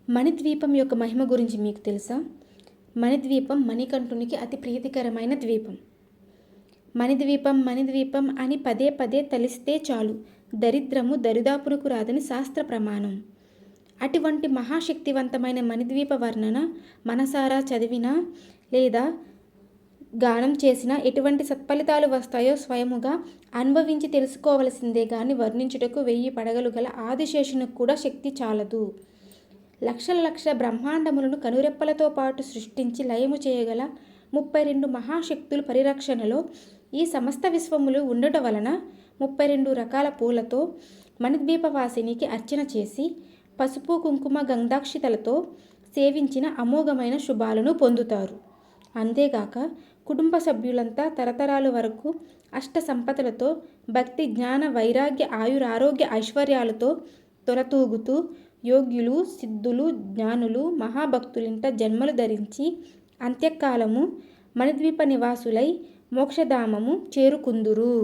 మణిద్వీపం యొక్క మహిమ గురించి మీకు తెలుసా? మణిద్వీపం మణికంఠునికి అతి ప్రీతికరమైన ద్వీపం. మణిద్వీపం మణిద్వీపం అని పదే పదే తలిస్తే చాలు దరిద్రము దరిదాపునకు రాదని శాస్త్ర ప్రమాణం. అటువంటి మహాశక్తివంతమైన మణిద్వీప వర్ణన మనసారా చదివినా లేదా గానం చేసినా ఎటువంటి సత్ఫలితాలు వస్తాయో స్వయముగా అనుభవించి తెలుసుకోవలసిందే గాని వర్ణించుటకు 1000 పడగలు గల ఆదిశేషునికి కూడా శక్తి చాలదు. లక్షల బ్రహ్మాండములను కనురెప్పలతో పాటు సృష్టించి లయము చేయగల 32 మహాశక్తులు పరిరక్షణలో ఈ సమస్త విశ్వములు ఉండుట వలన 32 రకాల పూలతో మణిద్వీపవాసినికి అర్చన చేసి పసుపు కుంకుమ గంధాక్షితలతో సేవించిన అమోఘమైన శుభాలను పొందుతారు. అంతేగాక కుటుంబ సభ్యులంతా తరతరాల వరకు అష్ట సంపదలతో భక్తి జ్ఞాన వైరాగ్య ఆయురారోగ్య ఐశ్వర్యాలతో తొలతూగుతూ యోగ్యులు సిద్ధులు జ్ఞానులు మహాభక్తులింట జన్మలు ధరించి అంత్యకాలము మణిద్వీప నివాసులై మోక్షధామము చేరుకుందురు.